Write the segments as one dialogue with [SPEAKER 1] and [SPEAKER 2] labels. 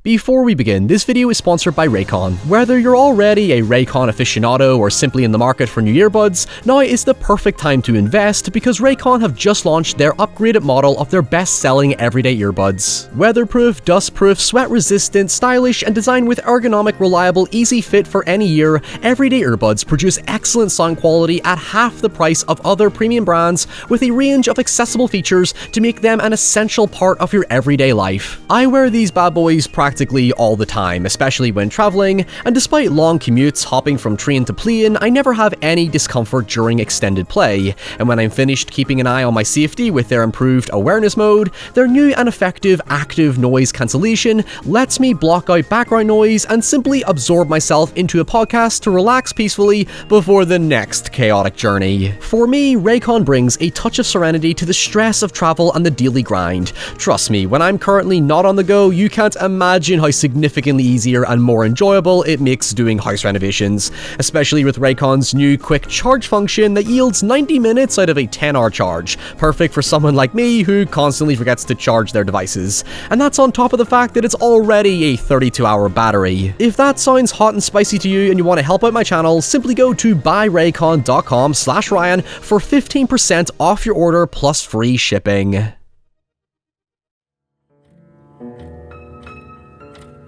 [SPEAKER 1] Before we begin, this video is sponsored by Raycon. Whether you're already a Raycon aficionado or simply in the market for new earbuds, now is the perfect time to invest because Raycon have just launched their upgraded model of their best-selling everyday earbuds. Weatherproof, dustproof, sweat-resistant, stylish, and designed with ergonomic, reliable, easy fit for any ear, everyday earbuds produce excellent sound quality at half the price of other premium brands with a range of accessible features to make them an essential part of your everyday life. I wear these bad boys practically all the time, especially when traveling, and despite long commutes hopping from train to plane, I never have any discomfort during extended play, and when I'm finished keeping an eye on my safety with their improved awareness mode, their new and effective active noise cancellation lets me block out background noise and simply absorb myself into a podcast to relax peacefully before the next chaotic journey. For me, Raycon brings a touch of serenity to the stress of travel and the daily grind. Trust me, when I'm currently not on the go, you can't imagine how significantly easier and more enjoyable it makes doing house renovations, especially with Raycon's new quick charge function that yields 90 minutes out of a 10-hour charge, perfect for someone like me who constantly forgets to charge their devices. And that's on top of the fact that it's already a 32-hour battery. If that sounds hot and spicy to you and you want to help out my channel, simply go to buyraycon.com/Ryan for 15% off your order plus free shipping.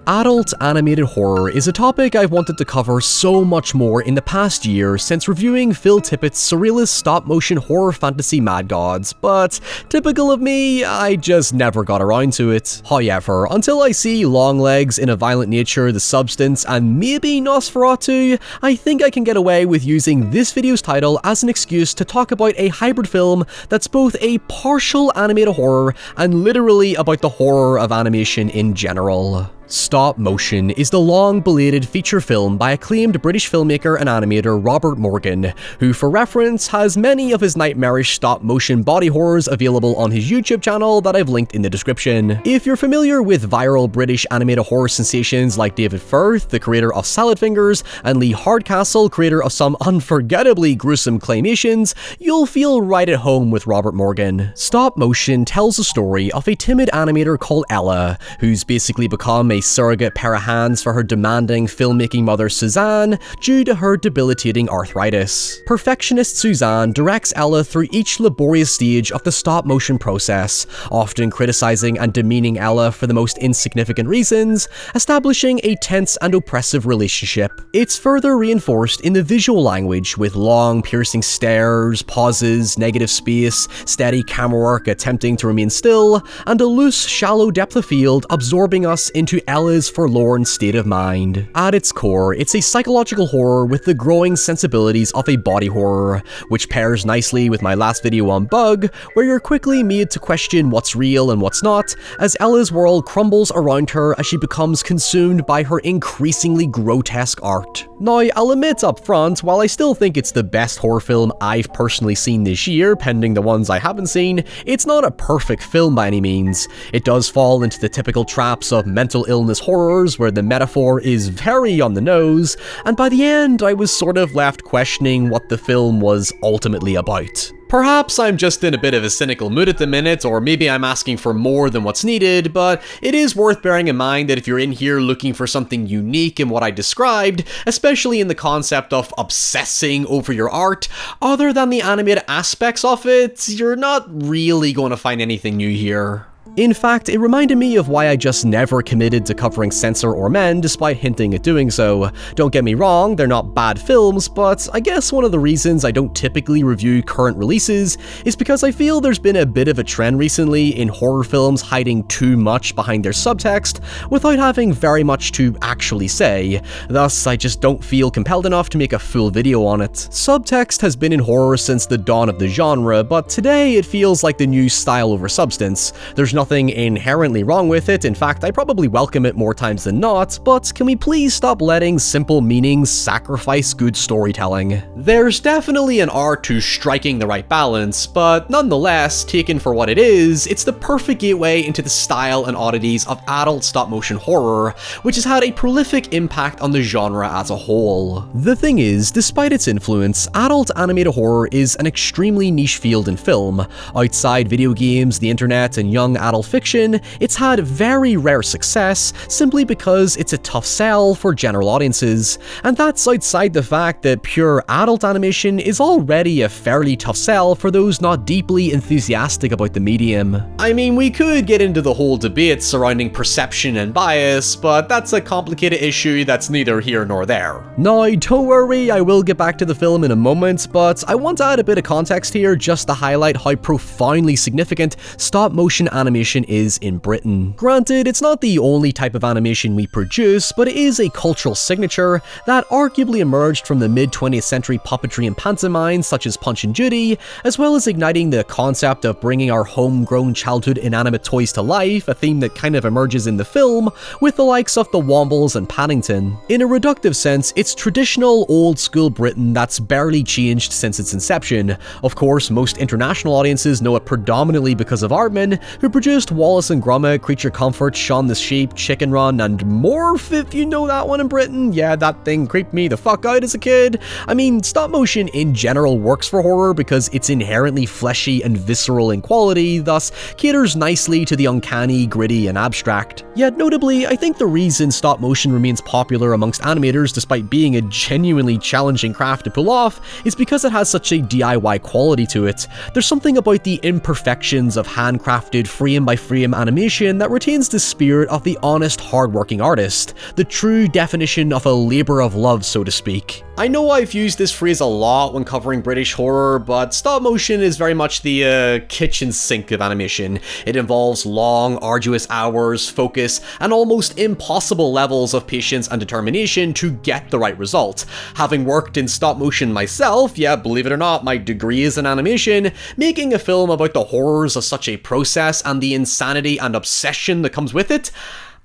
[SPEAKER 1] Adult animated horror is a topic I've wanted to cover so much more in the past year since reviewing Phil Tippett's surrealist stop-motion horror fantasy Mad Gods, but typical of me, I just never got around to it. However, until I see Longlegs, In a Violent Nature, The Substance, and maybe Nosferatu, I think I can get away with using this video's title as an excuse to talk about a hybrid film that's both a partial animated horror and literally about the horror of animation in general. Stop Motion is the long-belated feature film by acclaimed British filmmaker and animator Robert Morgan, who for reference has many of his nightmarish stop-motion body horrors available on his YouTube channel that I've linked in the description. If you're familiar with viral British animated horror sensations like David Firth, the creator of Salad Fingers, and Lee Hardcastle, creator of some unforgettably gruesome claymations, you'll feel right at home with Robert Morgan. Stop Motion tells the story of a timid animator called Ella, who's basically become a surrogate pair of hands for her demanding filmmaking mother Suzanne due to her debilitating arthritis. Perfectionist Suzanne directs Ella through each laborious stage of the stop-motion process, often criticizing and demeaning Ella for the most insignificant reasons, establishing a tense and oppressive relationship. It's further reinforced in the visual language with long, piercing stares, pauses, negative space, steady camera work attempting to remain still, and a loose, shallow depth of field absorbing us into Ella's forlorn state of mind. At its core, it's a psychological horror with the growing sensibilities of a body horror, which pairs nicely with my last video on Bug, where you're quickly made to question what's real and what's not, as Ella's world crumbles around her as she becomes consumed by her increasingly grotesque art. Now, I'll admit up front, while I still think it's the best horror film I've personally seen this year, pending the ones I haven't seen, it's not a perfect film by any means. It does fall into the typical traps of mental illness horrors where the metaphor is very on the nose, and by the end I was sort of left questioning what the film was ultimately about. Perhaps I'm just in a bit of a cynical mood at the minute, or maybe I'm asking for more than what's needed, but it is worth bearing in mind that if you're in here looking for something unique in what I described, especially in the concept of obsessing over your art, other than the animated aspects of it, you're not really going to find anything new here. In fact, it reminded me of why I just never committed to covering Censor or Men despite hinting at doing so. Don't get me wrong, they're not bad films, but I guess one of the reasons I don't typically review current releases is because I feel there's been a bit of a trend recently in horror films hiding too much behind their subtext without having very much to actually say. Thus, I just don't feel compelled enough to make a full video on it. Subtext has been in horror since the dawn of the genre, but today it feels like the new style over substance. There's nothing inherently wrong with it, in fact I probably welcome it more times than not, but can we please stop letting simple meanings sacrifice good storytelling? There's definitely an art to striking the right balance, but nonetheless, taken for what it is, it's the perfect gateway into the style and oddities of adult stop-motion horror, which has had a prolific impact on the genre as a whole. The thing is, despite its influence, adult animated horror is an extremely niche field in film. Outside video games, the internet, and young adult fiction, it's had very rare success simply because it's a tough sell for general audiences, and that's outside the fact that pure adult animation is already a fairly tough sell for those not deeply enthusiastic about the medium. I mean, we could get into the whole debate surrounding perception and bias, but that's a complicated issue that's neither here nor there. Now, don't worry, I will get back to the film in a moment, but I want to add a bit of context here just to highlight how profoundly significant stop-motion animation is in Britain. Granted, it's not the only type of animation we produce, but it is a cultural signature that arguably emerged from the mid-20th century puppetry and pantomime such as Punch and Judy, as well as igniting the concept of bringing our homegrown childhood inanimate toys to life, a theme that kind of emerges in the film, with the likes of the Wombles and Paddington. In a reductive sense, it's traditional old-school Britain that's barely changed since its inception. Of course, most international audiences know it predominantly because of Aardman, who produced Wallace and Gromit, Creature Comforts, Shaun the Sheep, Chicken Run, and Morph, if you know that one in Britain. Yeah, that thing creeped me the fuck out as a kid. I mean, stop motion in general works for horror because it's inherently fleshy and visceral in quality, thus caters nicely to the uncanny, gritty, and abstract. Yet notably, I think the reason stop motion remains popular amongst animators despite being a genuinely challenging craft to pull off is because it has such a DIY quality to it. There's something about the imperfections of handcrafted frame-by-frame animation that retains the spirit of the honest, hardworking artist, the true definition of a labor of love, so to speak. I know I've used this phrase a lot when covering British horror, but stop motion is very much the kitchen sink of animation. It involves long, arduous hours, focus, and almost impossible levels of patience and determination to get the right result. Having worked in stop motion myself, yeah, believe it or not, my degree is in animation, making a film about the horrors of such a process and the insanity and obsession that comes with it,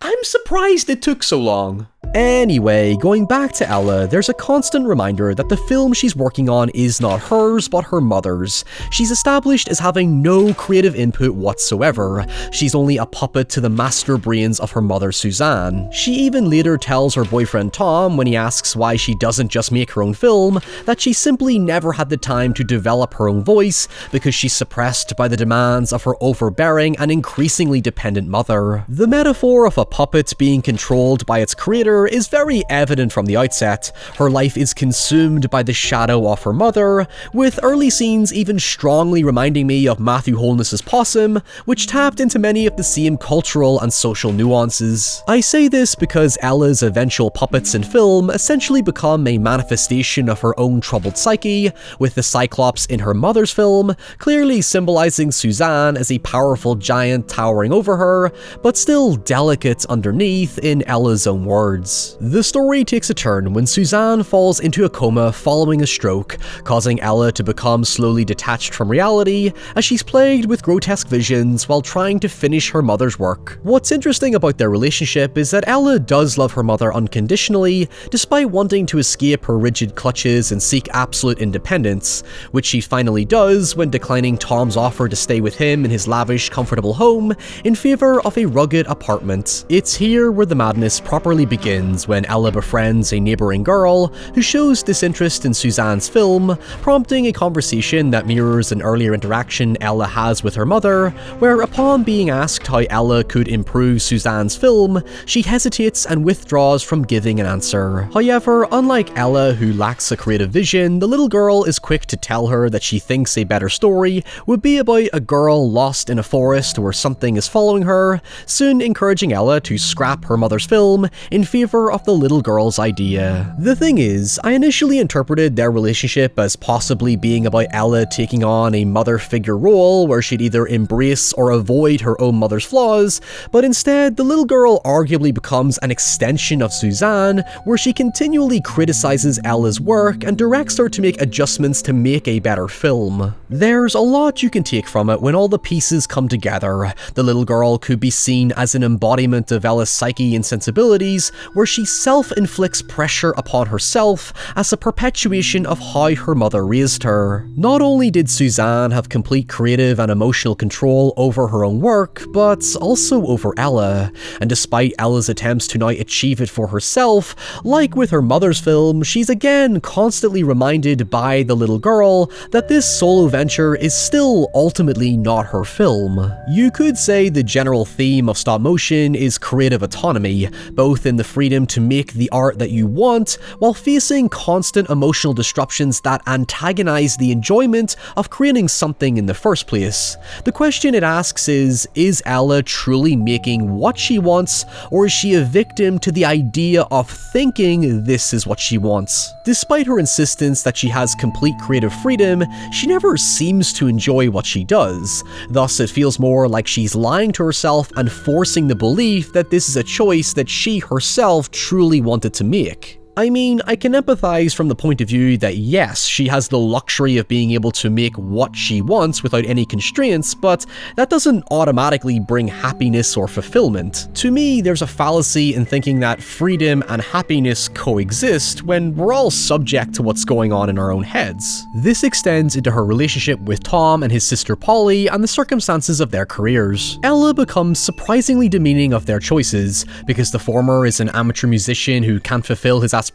[SPEAKER 1] I'm surprised it took so long. Anyway, going back to Ella, there's a constant reminder that the film she's working on is not hers, but her mother's. She's established as having no creative input whatsoever. She's only a puppet to the master brains of her mother, Suzanne. She even later tells her boyfriend Tom, when he asks why she doesn't just make her own film, that she simply never had the time to develop her own voice because she's suppressed by the demands of her overbearing and increasingly dependent mother. The metaphor of a puppet being controlled by its creator is very evident from the outset. Her life is consumed by the shadow of her mother, with early scenes even strongly reminding me of Matthew Holness's Possum, which tapped into many of the same cultural and social nuances. I say this because Ella's eventual puppets in film essentially become a manifestation of her own troubled psyche, with the Cyclops in her mother's film clearly symbolizing Suzanne as a powerful giant towering over her, but still delicate underneath in Ella's own words. The story takes a turn when Suzanne falls into a coma following a stroke, causing Ella to become slowly detached from reality as she's plagued with grotesque visions while trying to finish her mother's work. What's interesting about their relationship is that Ella does love her mother unconditionally, despite wanting to escape her rigid clutches and seek absolute independence, which she finally does when declining Tom's offer to stay with him in his lavish, comfortable home in favor of a rugged apartment. It's here where the madness properly begins, when Ella befriends a neighboring girl who shows disinterest in Suzanne's film, prompting a conversation that mirrors an earlier interaction Ella has with her mother, where upon being asked how Ella could improve Suzanne's film, she hesitates and withdraws from giving an answer. However, unlike Ella, who lacks a creative vision, the little girl is quick to tell her that she thinks a better story would be about a girl lost in a forest where something is following her, soon encouraging Ella to scrap her mother's film in favor of the little girl's idea. The thing is, I initially interpreted their relationship as possibly being about Ella taking on a mother figure role where she'd either embrace or avoid her own mother's flaws, but instead the little girl arguably becomes an extension of Suzanne, where she continually criticizes Ella's work and directs her to make adjustments to make a better film. There's a lot you can take from it when all the pieces come together. The little girl could be seen as an embodiment element of Ella's psyche and sensibilities where she self-inflicts pressure upon herself as a perpetuation of how her mother raised her. Not only did Suzanne have complete creative and emotional control over her own work, but also over Ella, and despite Ella's attempts to now achieve it for herself, like with her mother's film, she's again constantly reminded by the little girl that this solo venture is still ultimately not her film. You could say the general theme of stop motion is creative autonomy, both in the freedom to make the art that you want, while facing constant emotional disruptions that antagonize the enjoyment of creating something in the first place. The question it asks is Ella truly making what she wants, or is she a victim to the idea of thinking this is what she wants? Despite her insistence that she has complete creative freedom, she never seems to enjoy what she does. Thus, it feels more like she's lying to herself and forcing the belief that this is a choice that she herself truly wanted to make. I mean, I can empathize from the point of view that yes, she has the luxury of being able to make what she wants without any constraints, but that doesn't automatically bring happiness or fulfillment. To me, there's a fallacy in thinking that freedom and happiness coexist when we're all subject to what's going on in our own heads. This extends into her relationship with Tom and his sister Polly and the circumstances of their careers. Ella becomes surprisingly demeaning of their choices, because the former is an amateur musician who can't fulfill his aspirations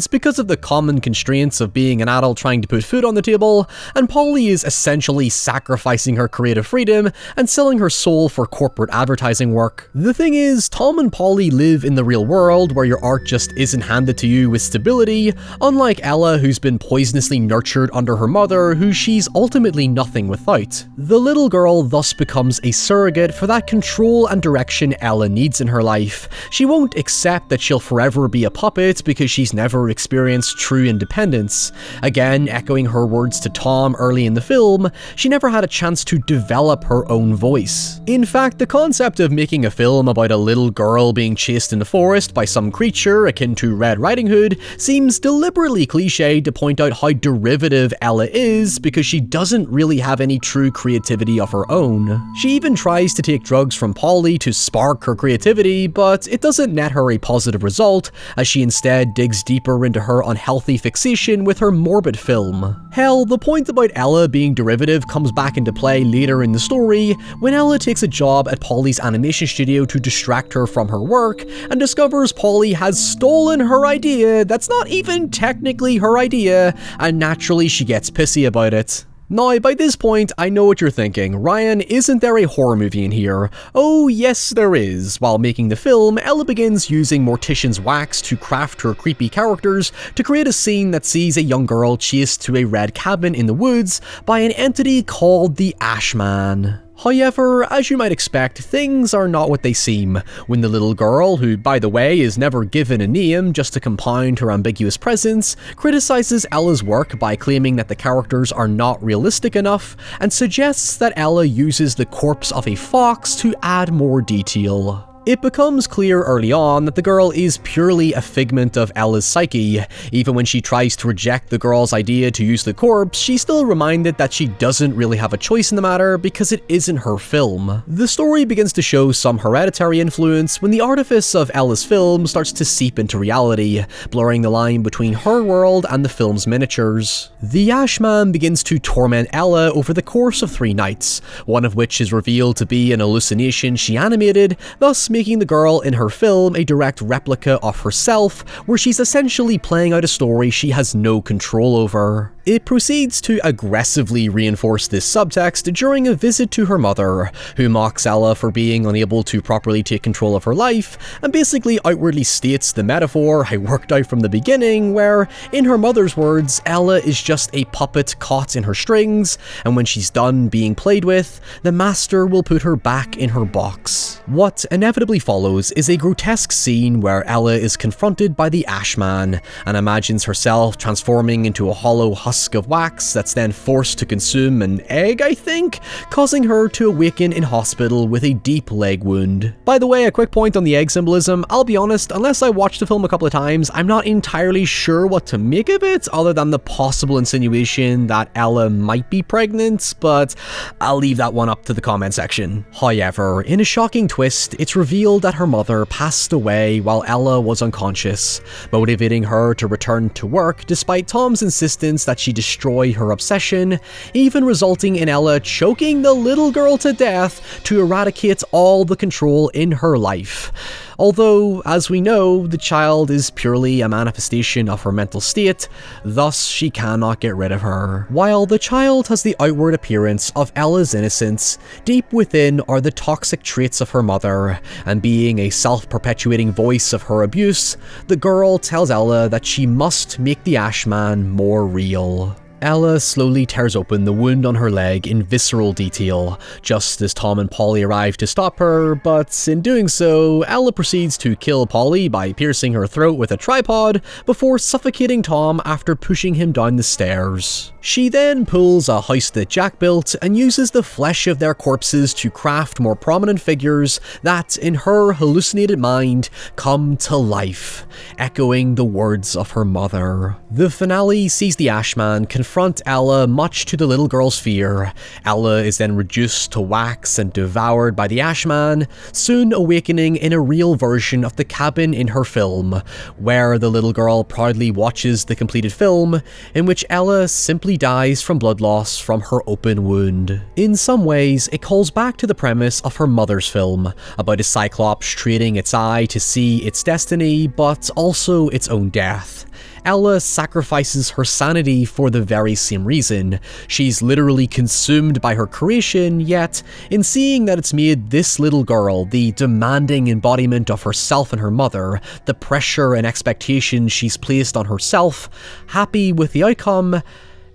[SPEAKER 1] because of the common constraints of being an adult trying to put food on the table, and Polly is essentially sacrificing her creative freedom and selling her soul for corporate advertising work. The thing is, Tom and Polly live in the real world where your art just isn't handed to you with stability, unlike Ella, who's been poisonously nurtured under her mother, who she's ultimately nothing without. The little girl thus becomes a surrogate for that control and direction Ella needs in her life. She won't accept that she'll forever be a puppet because she's never experienced true independence. Again, echoing her words to Tom early in the film, she never had a chance to develop her own voice. In fact, the concept of making a film about a little girl being chased in the forest by some creature akin to Red Riding Hood seems deliberately cliched to point out how derivative Ella is because she doesn't really have any true creativity of her own. She even tries to take drugs from Polly to spark her creativity, but it doesn't net her a positive result, as she instead digs deeper into her unhealthy fixation with her morbid film. Hell, the point about Ella being derivative comes back into play later in the story, when Ella takes a job at Polly's animation studio to distract her from her work, and discovers Polly has stolen her idea that's not even technically her idea, and naturally she gets pissy about it. Now, by this point, I know what you're thinking. Ryan, isn't there a horror movie in here? Oh, yes, there is. While making the film, Ella begins using mortician's wax to craft her creepy characters to create a scene that sees a young girl chased to a red cabin in the woods by an entity called the Ashman. However, as you might expect, things are not what they seem when the little girl, who by the way is never given a name just to compound her ambiguous presence, criticizes Ella's work by claiming that the characters are not realistic enough, and suggests that Ella uses the corpse of a fox to add more detail. It becomes clear early on that the girl is purely a figment of Ella's psyche. Even when she tries to reject the girl's idea to use the corpse, she's still reminded that she doesn't really have a choice in the matter because it isn't her film. The story begins to show some hereditary influence when the artifice of Ella's film starts to seep into reality, blurring the line between her world and the film's miniatures. The Ashman begins to torment Ella over the course of 3 nights, one of which is revealed to be an hallucination she animated, thus making the girl in her film a direct replica of herself, where she's essentially playing out a story she has no control over. It proceeds to aggressively reinforce this subtext during a visit to her mother, who mocks Ella for being unable to properly take control of her life, and basically outwardly states the metaphor I worked out from the beginning, where, in her mother's words, Ella is just a puppet caught in her strings, and when she's done being played with, the master will put her back in her box. What inevitably follows is a grotesque scene where Ella is confronted by the Ashman, and imagines herself transforming into a hollow husk husk of wax that's then forced to consume an egg, I think, causing her to awaken in hospital with a deep leg wound. By the way, a quick point on the egg symbolism. I'll be honest, unless I watched the film a couple of times, I'm not entirely sure what to make of it, other than the possible insinuation that Ella might be pregnant, but I'll leave that one up to the comment section. However, in a shocking twist, it's revealed that her mother passed away while Ella was unconscious, motivating her to return to work despite Tom's insistence that she destroy her obsession, even resulting in Ella choking the little girl to death to eradicate all the control in her life. Although, as we know, the child is purely a manifestation of her mental state, thus she cannot get rid of her. While the child has the outward appearance of Ella's innocence, deep within are the toxic traits of her mother, and being a self-perpetuating voice of her abuse, the girl tells Ella that she must make the Ashman more real. Ella slowly tears open the wound on her leg in visceral detail, just as Tom and Polly arrive to stop her, but in doing so, Ella proceeds to kill Polly by piercing her throat with a tripod before suffocating Tom after pushing him down the stairs. She then pulls a house that Jack built and uses the flesh of their corpses to craft more prominent figures that, in her hallucinated mind, come to life, echoing the words of her mother. The finale sees the Ashman confront Ella, much to the little girl's fear. Ella is then reduced to wax and devoured by the Ashman, soon awakening in a real version of the cabin in her film, where the little girl proudly watches the completed film, in which Ella simply dies from blood loss from her open wound. In some ways, it calls back to the premise of her mother's film, about a Cyclops trading its eye to see its destiny, but also its own death. Ella sacrifices her sanity for the very same reason. She's literally consumed by her creation, yet, in seeing that it's made this little girl, the demanding embodiment of herself and her mother, the pressure and expectations she's placed on herself, happy with the outcome,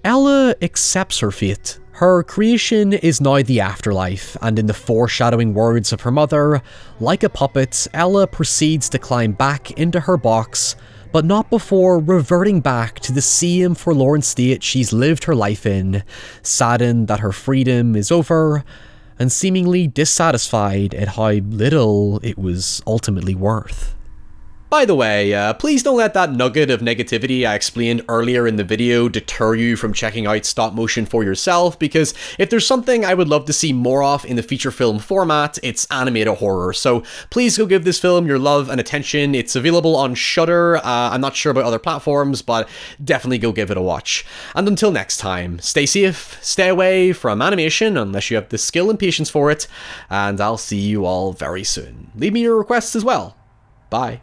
[SPEAKER 1] Ella accepts her fate. Her creation is now the afterlife, and in the foreshadowing words of her mother, like a puppet, Ella proceeds to climb back into her box, but not before reverting back to the same forlorn state she's lived her life in, saddened that her freedom is over, and seemingly dissatisfied at how little it was ultimately worth. By the way, please don't let that nugget of negativity I explained earlier in the video deter you from checking out stop motion for yourself, because if there's something I would love to see more of in the feature film format, it's animated horror. So please go give this film your love and attention. It's available on Shudder. I'm not sure about other platforms, but definitely go give it a watch. And until next time, stay safe, stay away from animation unless you have the skill and patience for it, and I'll see you all very soon. Leave me your requests as well. Bye.